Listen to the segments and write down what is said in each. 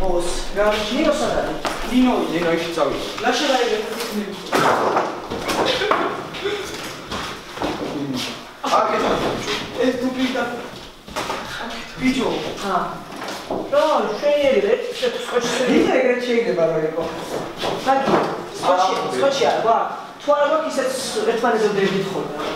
Boss. Nino sarà. Nino ci stavi. Lasciala che anche è stupida. Piccio. Ah. No, scegliere, scegliere che c'è barrico. Scoccia, guarda. Tu hai occhi se fare del debito.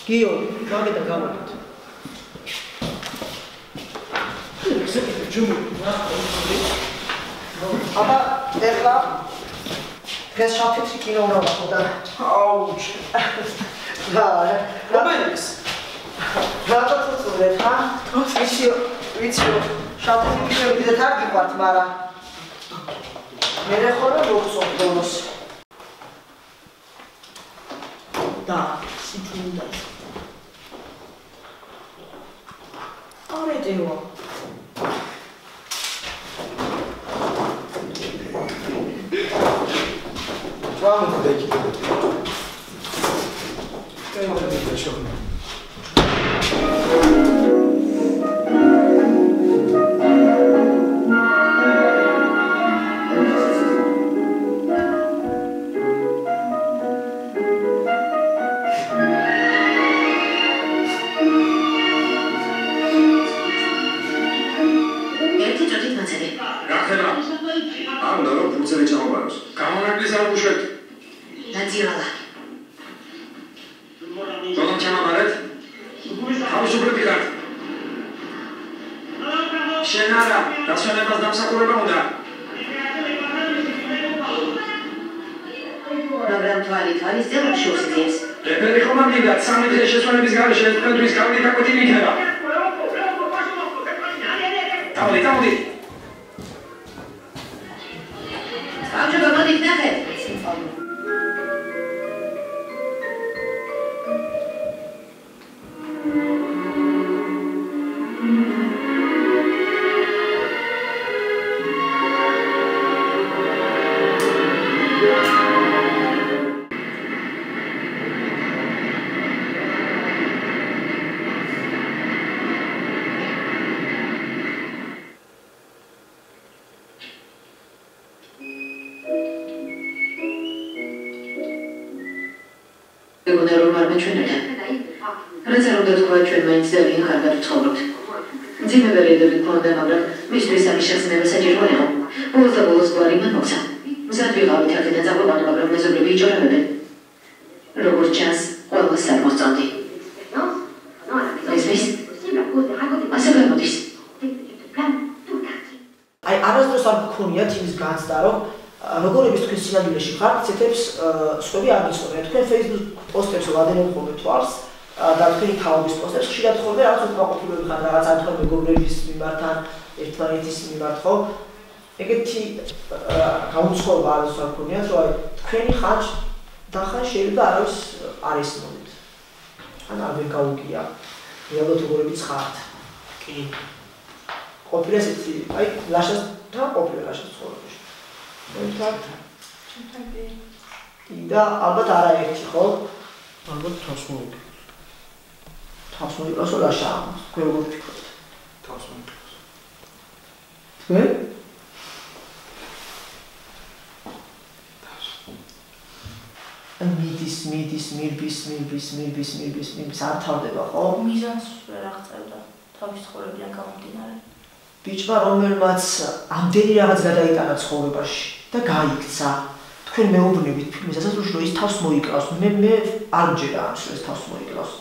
Gio, come da gamma. Aba, terra. Che shot che non ho da. Ouch. Robins. Rato tutto, ha? Vicino. Shot che da tardi quattro mara. Me le khora rosso bonus. Da, si chiude. Ora devo. Vamos daqui. სათავდება ხო? მიზანს ვერ აღწევდა თავის ცხოვრებიდან გამომდინარე. ბიჭმა რომელმაც ამდენი რაღაც გადაიტანა ცხოვრებაში და გაიქცა. თქვენ მეუბნებით ფილმის ასაკში რომ ის თავს მოიკლავს. მე არ მჯერა ამის რომ ის თავს მოიკლავს.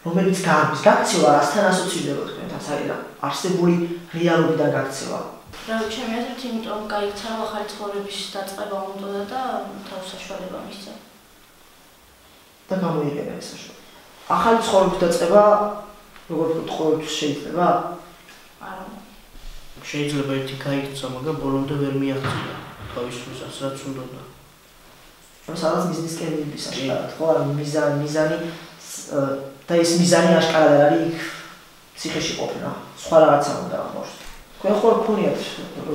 რომელიც გარბის გაქცევა რასთან ასოცირდება თქვენთან საერთოდ არსებული რეალობიდან გაქცევა. რა ჩემი აზრით იმიტომ გაიქცა რომ ახალი ცხოვრების დაწყება უნდა და თავს საშუალება მისცა. და გამოიყენა ეს საშუალება. ახალი ცხოვრების დაწყება როგორ ვთქვათ შეიძლება? არა. შეიძლება ერთი გაიქცა, მაგრამ ბოლომდე ვერ მიაღწია თავის მიზანს, რაც უნდოდა. რომ სადაც მიზნისკენ მიდის აშკარად, ხო, მიზანი და ეს მიზანი აშკარად არის იქ ციხეში ყოფნა. სხვა რაღაცა უნდა აღმოჩნდეთ. თქვენ ხო გქონიათ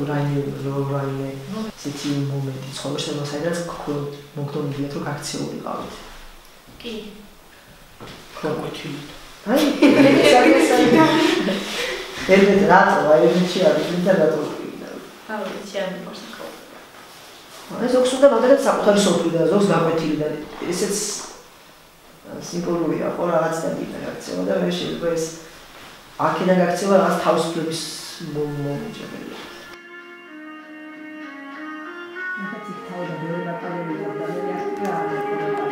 რაიმე ისეთი მომენტი ცხოვრებაში, სადაც თქვენ მოგდონიათ რომ გაქცეულიყავით. კი. კონკრეტულად. აი, ეს რატო, აი ეს არის ინტერნეტი. ჩემი პერსონალ. ეს ოქს უნდა მაგალითად საკუთარი სოფლიდან, ზოგს გაკვეთილი და ესეც სიმბოლურია, ხო რაღაციდან გაქცევა და მე შეიძლება ეს აქედან გაქცევა რაღაც თავისუფლების მომიჯებელია. ნახეთ იქ თავი და ბევრი ბატონები და მე რა